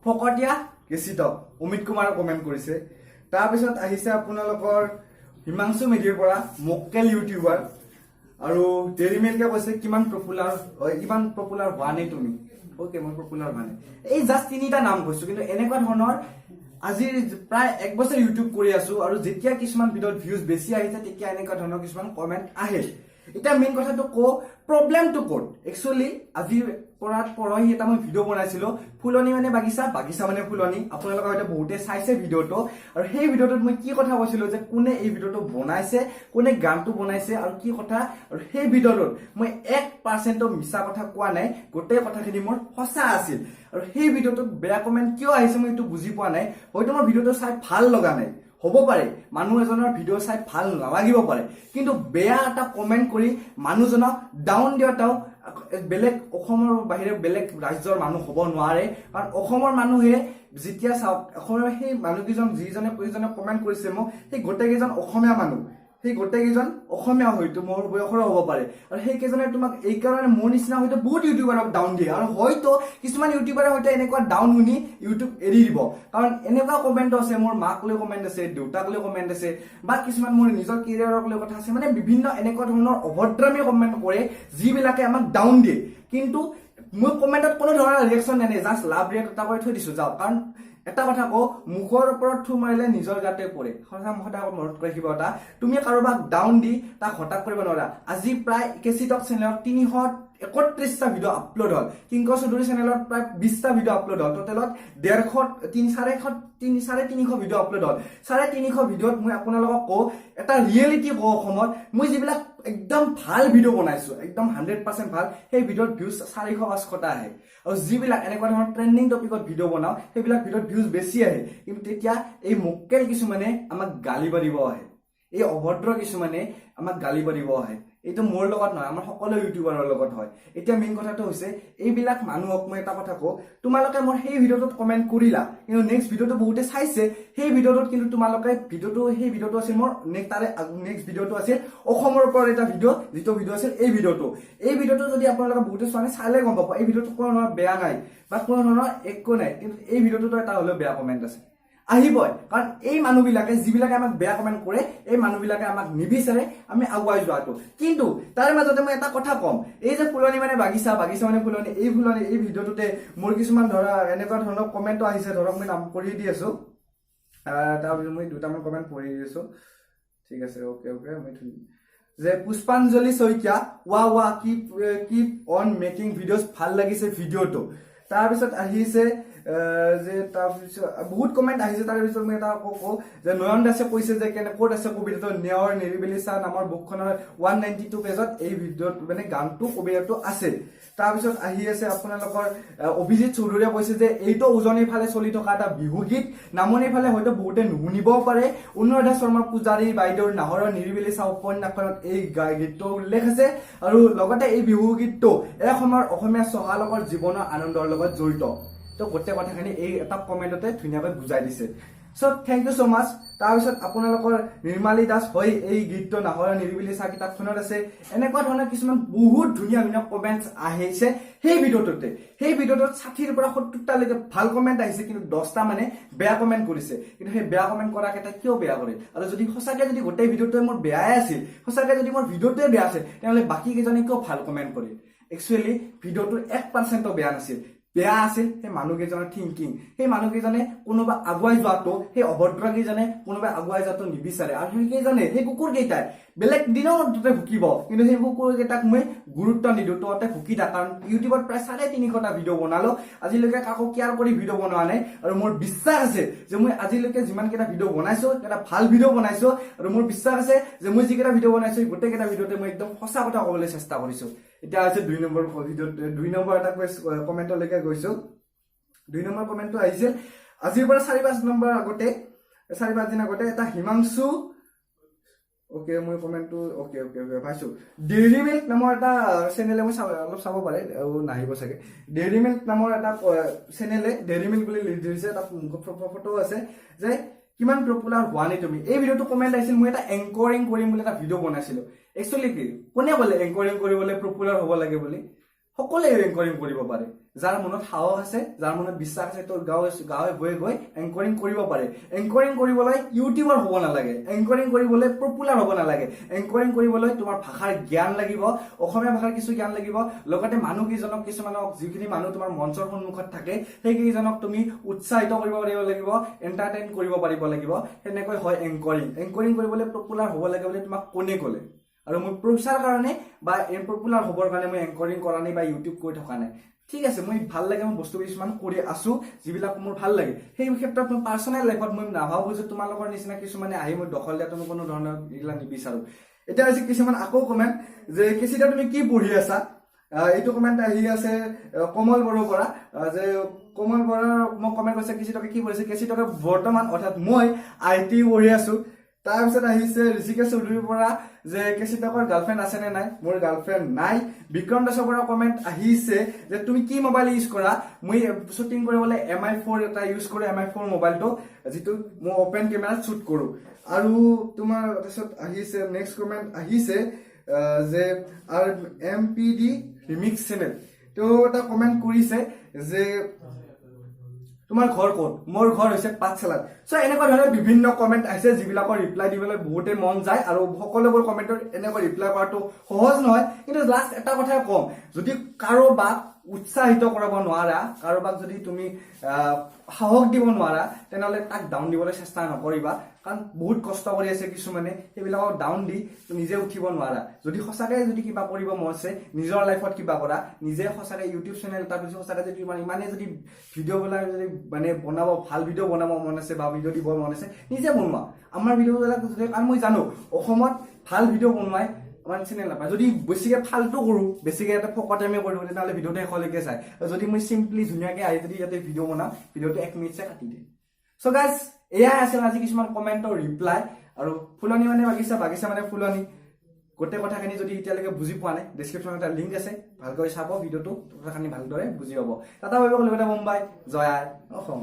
ফকটিয়া কেচিত অমিত কুমাৰে কমেন্ট কৰিছে তাৰপিছত আহিছে আপোনালোকৰ হিমাংশু মেধিৰ পৰা মক্কেল ইউটিউবাৰ আৰু ডেৰিমেলকে কৈছে কিমান পপুলাৰ হোৱা নাই তুমি ওকে মই পপুলাৰ হোৱা নাই এই জাস্ট তিনিটা নাম কৈছো কিন্তু এনেকুৱা ধৰণৰ আজি প্ৰায় 1 বছৰ ইউটিউব কৰি আছো আৰু যেতিয়া কিছুমান ভিডিঅ'ত ভিউজ বেছি আহিছে তেতিয়া এনেকুৱা ধৰণৰ কিছুমান কমেন্ট আহে এটা মেইন কথাটো প্ৰবলেমটো কোড একচুয়ালি আজি পৰহি এটা মই ভিডিঅ' বনাইছিলো ফুলনি মানে বাগিচা মানে ফুলনি আপোনালোকে হয়তো বহুতে চাইছে ভিডিঅ'টো আৰু সেই ভিডিঅ'টোত মই কি কথা কৈছিলো যে কোনে এই ভিডিঅ'টো বনাইছে কোনে গানটো বনাইছে আৰু কি কথা আৰু সেই ভিডিঅ'টোত মই 1% মিছা কথা কোৱা নাই গোটেই কথাখিনি মোৰ সঁচা আছিল আৰু সেই ভিডিঅ'টোত বেয়া কমেন্ট কিয় আহিছে মই এইটো বুজি পোৱা নাই হয়তো মোৰ ভিডিঅ'টো চাই ভাল লগা নাই হ'ব পাৰে মানুহ এজনৰ ভিডিঅ' চাই ভাল নালাগিব পাৰে কিন্তু বেয়া এটা কমেন্ট কৰি মানুহজনক ডাউন দিয়াটাও বেলেগ অসমৰ বাহিৰে বেলেগ ৰাজ্যৰ মানুহ হ'ব নোৱাৰে কাৰণ অসমৰ মানুহে যেতিয়া চাওক অসমৰ সেই মানুহকেইজন যিজনে কমেন্ট কৰিছে মোক সেই গোটেইকেইজন অসমীয়া মানুহ সেই গোটেইকেইজন অসমীয়া হয়তো মোৰ বয়সৰ হ'ব পাৰে আৰু সেই কেইজনে তোমাক এই কাৰণে মোৰ নিচিনা হয়তো বহুত ইউটিউবাৰক ডাউন দিয়ে আৰু হয়তো কিছুমান ইউটিউবাৰে হয়তো এনেকুৱা ডাউন শুনি ইউটিউব এৰি দিব কাৰণ এনেকুৱা কমেন্ট আছে মোৰ মাক লৈ কমেন্ট আছে দেউতাক লৈ কমেন্ট আছে বা কিছুমান মোৰ নিজৰ কেৰিয়াৰক লৈ কথা আছে মানে বিভিন্ন এনেকুৱা ধৰণৰ অভদ্ৰামী কমেন্ট কৰে যিবিলাকে আমাক ডাউন দিয়ে কিন্তু মই কমেন্টত কোনো ধৰণৰ ৰিয়েকচন নাই জাস্ট লাভ ৰিয়েক্ট এটা কৰি থৈ দিছো যাও কাৰণ এটা কথা কও মুখৰ ওপৰত থু মাৰিলে নিজৰ গাতে পৰে সদায় মনত ৰাখিব এটা তুমি কাৰোবাক ডাউন দি তাক হঠাৎ কৰিব নোৱাৰা আজি প্ৰায় কেচিটক চেনেলত 331টা ভিডিঅ' আপলোড হল কিংকো চৌধুৰী চেনেলত প্ৰায় 20টা ভিডিঅ' আপলোড হল টোটেলত 350 ভিডিঅ' আপলোড হল 350 ভিডিঅ'ত মই আপোনালোকক কও এটা ৰিয়েলিটি কও অসমত মই যিবিলাক একদম ভাল ভিডিঅ' বনাইছো একদম 100% ভাল সেই ভিডিঅ'ত ভিউজ 400-500টা আহে আৰু যিবিলাক এনেকুৱা ধৰণৰ ট্ৰেন্ডিং টপিকত ভিডিঅ' বনাও সেইবিলাক ভিডিঅ'ত ভিউজ বেছি আহে কিন্তু তেতিয়া এই মক্কেল কিছুমানে আমাক গালি পাৰিব আহে এই অভদ্ৰ কিছুমানে আমাক গালি পাৰিব আহে এইটো মোৰ লগত নহয় আমাৰ সকলো ইউটিউবাৰৰ লগত হয় এতিয়া মেইন কথাটো হৈছে এইবিলাক মানুহক মই এটা কথা কও তোমালোকে মোৰ সেই ভিডিঅ'টোত কমেন্ট কৰিলা কিন্তু নেক্সট ভিডিঅ'টো বহুতে চাইছে সেই ভিডিঅ'টোত কিন্তু তোমালোকে সেই ভিডিঅ'টো আছিল মোৰ নেক্সট ভিডিঅ'টো আছিল অসমৰ ওপৰত এটা ভিডিঅ' যিটো ভিডিঅ' আছিল এই ভিডিঅ'টো যদি আপোনালোকে বহুতে চোৱা নাই চালে গম পাব এই ভিডিঅ'টো কোনো ধৰণৰ বেয়া নাই বা কোনো ধৰণৰ একো নাই কিন্তু এই ভিডিঅ'টোত এটা হলেও বেয়া কমেন্ট আছে আহিবই কাৰণ এই মানুহবিলাকে যিবিলাকে আমাক বেয়া কমেন্ট কৰে এই মানুহবিলাকে আমাক নিবিচাৰে আমি আগুৱাই যোৱাটো কিন্তু তাৰ মাজতে মই এটা কথা কম এই যে ফুলনি মানে বাগিচা মানে ফুলনি এই ভিডিঅ'টোতে মোৰ কিছুমান ধৰা এনেকুৱা ধৰণৰ কমেন্টও আহিছে ধৰক মই নাম কৰি দি আছো তাৰপিছত মই দুটামান কমেন্ট পঢ়ি দিছো ঠিক আছে ওকে মই যে পুষ্পাঞ্জলি শইকীয়া ৱা কিপ অন মেকিং ভিডিঅ'জ ভাল লাগিছে ভিডিঅ'টো তাৰপিছত আহিছে যে তাৰপিছত বহুত কমেন্ট আহিছে তাৰপিছত মই এটা কওঁ যে নয়ন দাসে কৈছে যে কেনে ক'ত আছে কবিতাটো নেওৰ নিৰিবিলিচা নামৰ বুকখনৰ 192 পেজত এই ভিডিঅ'ত মানে গানটো কবিতাটো আছে তাৰপিছত আহি আছে আপোনালোকৰ অভিজিত চৌধুৰীয়ে কৈছে যে এইটো উজনিৰ ফালে চলি থকা এটা বিহু গীত নামনিৰ ফালে হয়তো বহুতে নুশুনিবও পাৰে অনুৰাধা শৰ্মা পূজাৰী বাইদেউৰ নাহৰৰ নিৰিবিলিচা উপন্যাসখনত এই গীতটো উল্লেখ আছে আৰু লগতে এই বিহু গীতটো এসময়ৰ অসমীয়া চহালোকৰ জীৱনৰ আনন্দৰ লগত জড়িত তো গোটেই কথাখিনি এই এটা কমেন্টতে ধুনীয়াকৈ বুজাই দিছে সো থ্যাংক ইউ সো মাচ তাৰপিছত আপোনালোকৰ নিৰ্মালী দাস হয় এই গীতটো নাহৰৰ নিৰিবিলিচা কিতাপখনত আছে এনেকুৱা ধৰণৰ কিছুমান বহুত ধুনীয়া কমেন্টছ আহিছে সেই ভিডিঅ'টোত 60ৰ পৰা 70টা লৈকে ভাল কমেন্ট আহিছে কিন্তু 10টা মানে বেয়া কমেন্ট কৰিছে কিন্তু সেই বেয়া কমেন্ট কৰা কেইটা কিয় বেয়া কৰে আৰু যদি সঁচাকে যদি গোটেই ভিডিঅ'টোৱে মোৰ বেয়াই আছিল সঁচাকে যদি মোৰ ভিডিঅ'টোৱে বেয়া আছিল তেতিয়াহ'লে বাকি কেইজনে কিয় ভাল কমেন্ট কৰে একচুয়ালি ভিডিঅ'টো 1% বেয়া নাছিল বেয়া আছিল সেই মানুহকেইজনৰ থিংকিং সেই মানুহকেইজনে কোনোবা আগুৱাই যোৱাটো সেই অভদ্ৰকেইজনে কোনোবা আগুৱাই যোৱাটো নিবিচাৰে আৰু সেইকেইজনে সেই কুকুৰকেইটাই বেলেগ দিনৰ মধ্যে ভুকিব কিন্তু সেই কুকুৰকেইটাক মই গুৰুত্ব নিদিওঁ তহঁতে ভুকি থাক কাৰণ ইউটিউবত প্ৰায় 350টা ভিডিঅ' বনালো আজিলৈকে কাকো কেয়াৰ কৰি ভিডিঅ' বনোৱা নাই আৰু মোৰ বিশ্বাস আছে যে মই আজিলৈকে যিমানকেইটা ভিডিঅ' বনাইছো এটা ভাল ভিডিঅ' বনাইছো আৰু মোৰ বিশ্বাস আছে যে মই যিকেইটা ভিডিঅ' বনাইছো গোটেইকেইটা ভিডিঅ'তে মই একদম সঁচা কথা ক'বলৈ চেষ্টা কৰিছো এতিয়া আছে 2 নম্বৰ ভিডিঅ'ত 2 নম্বৰ এটা কমেন্টলৈকে গৈছো 2 নম্বৰ কমেন্টটো আহিছিল আজিৰ পৰা 4-5 নম্বৰ আগতে 4-5 দিন আগতে এটা হিমাংশু ওকে মই কমেন্টটো ওকে পাইছো ডেইলি মিল্ক নামৰ এটা চেনেলে মই অলপ চাব পাৰে নাহিব চাগে ডেইলি মিল্ক নামৰ এটা চেনেলে ডেইলি মিল্ক বুলি লিখি দিছে এটা ফটো আছে যে কিমান পপুলাৰ হোৱা নাই তুমি এই ভিডিঅ'টো কমেন্ট আহিছিল মই এটা এংকৰিং কৰিম বুলি এটা ভিডিঅ' বনাইছিলো একচুয়ালি কি কোনে ক'লে এংকৰিং কৰিবলৈ পপুলাৰ হ'ব লাগে বুলি সকলোৱে এংকৰিং কৰিব পাৰে যাৰ মনত সাহস আছে, যাৰ মনত বিশ্বাস আছে, তোৰ গাঁৱে ভয়ে গৈ এংকৰিং কৰিব পাৰে। এংকৰিং কৰিবলৈ ইউটিউবাৰ হ'ব নালাগে, এংকৰিং কৰিবলৈ পপুলাৰ হ'ব নালাগে, এংকৰিং কৰিবলৈ তোমাৰ ভাষাৰ জ্ঞান লাগিব, অসমীয়া ভাষাৰ কিছু জ্ঞান লাগিব, লগতে মানুহ কেইজনক, কিছুমানক, যিখিনি মানুহ তোমাৰ মঞ্চৰ সন্মুখত থাকে সেইকেইজনক তুমি উৎসাহিত কৰিব পাৰিব লাগিব, এণ্টাৰটেইন কৰিব পাৰিব লাগিব। সেনেকৈ হয় এংকৰিং। এংকৰিং কৰিবলৈ পপুলাৰ হ'ব লাগে বুলি তোমাক কোনে ক'লে? আৰু মই পইচাৰ কাৰণে বা পপুলাৰ হ'বৰ কাৰণে মই এংকৰিং কৰা নাই বা ইউটিউব কৰি থকা নাই। ঠিক আছে, মই ভাল লাগে, মই বস্তু কিছুমান কৰি আছো যিবিলাক মোৰ ভাল লাগে। সেই ক্ষেত্ৰত মই পাৰ্চনেল লাইফত মই নাভাবো যে তোমালোকৰ নিচিনা কিছুমানে আহি মই দখল দিয়াটো মই কোনো ধৰণৰ এইবিলাক নিবিচাৰো। এতিয়া হৈছে কিছুমান আকৌ কমেণ্ট যে কেচিদা তুমি কি পঢ়ি আছা? এইটো কমেণ্ট আহি আছে কমল বড়োৰ পৰা, যে কমল বড়োৰ মোক কমেণ্ট কৰিছে কেচিদাকে কি পঢ়িছে? কেচিদাকে বৰ্তমান অৰ্থাৎ মই IT পঢ়ি আছো। তাৰপিছত আহিছে ঋষিকেশ চৌধুৰীৰ পৰা যে কেচিদাকৰ গাৰ্লফ্ৰেণ্ড আছে নে নাই? মোৰ গাৰ্লফ্ৰেণ্ড নাই। বিক্ৰম দাসৰ পৰা কমেণ্ট আহিছে যে তুমি কি মোবাইল ইউজ কৰা? মই শ্বুটিং কৰিবলৈ MI4 এটা ইউজ কৰোঁ, MI4 মোবাইলটো, যিটো মই অপেন কেমেৰাত শ্বুট কৰোঁ। আৰু তোমাৰ তাৰপিছত আহিছে নেক্সট কমেণ্ট আহিছে যে MPD ৰিমিক্স চেনেল, তেওঁ এটা কমেণ্ট কৰিছে যে তোমাৰ ঘৰ ক'ত? মোৰ ঘৰ হৈছে পাঠশালাত। চ' এনেকুৱা ধৰণৰ বিভিন্ন কমেণ্ট আহিছে যিবিলাকৰ ৰিপ্লাই দিবলৈ বহুতে মন যায়, আৰু সকলোবোৰ কমেণ্টৰ এনেকৈ ৰিপ্লাই কৰাটো সহজ নহয়। কিন্তু লাষ্ট এটা কথাই কম, যদি কাৰোবাক উৎসাহিত কৰাব নোৱাৰা, কাৰোবাক যদি তুমি সাহস দিব নোৱাৰা, তেনেহ'লে তাক ডাউন দিবলৈ চেষ্টা নকৰিবা। কাৰণ বহুত কষ্ট কৰি আছে কিছুমানে, সেইবিলাকক ডাউন দি নিজে উঠিব নোৱাৰা। যদি সঁচাকৈ যদি কিবা কৰিব মন আছে, নিজৰ লাইফত কিবা কৰা, নিজে সঁচাকৈ ইউটিউব চেনেল এটা পিছত সঁচাকৈ যদি ইমানে যদি ভিডিঅ' বিলাক যদি বনাব, ভাল ভিডিঅ' বনাব মন আছে বা ভিডিঅ' দিব মন আছে, নিজে বনোৱা। আমাৰ ভিডিঅ'বিলাক যদি, কাৰণ মই জানো অসমত ভাল ভিডিঅ' বনোৱাই আমাৰ চেনেল নাপায়। যদি বেছিকে ফাল্টু কৰোঁ, বেছিকে এটা ফকটামি কৰোঁ, তেতিয়াহ'লে ভিডিঅ'টো শেষলৈকে চাই। যদি মই চিম্পলি ধুনীয়াকৈ আহি যদি ইয়াতে ভিডিঅ' বনাওঁ, ভিডিঅ'টো 1 মিনিটছে কাটি দিয়ে। চ' গাইজ, এয়াই আছিল আজি কিছুমান কমেণ্টৰ ৰিপ্লাই। আৰু ফুলনি মানে বাগিচা, বাগিচা মানে ফুলনি, গোটেই কথাখিনি যদি এতিয়ালৈকে বুজি পোৱা নাই, ডেছক্ৰিপশ্যনত এটা লিংক আছে, ভালকৈ চাব ভিডিঅ'টো, কথাখিনি ভালদৰে বুজি পাব। Tata bye bye, Kolkata Mumbai, জয় আই অসম।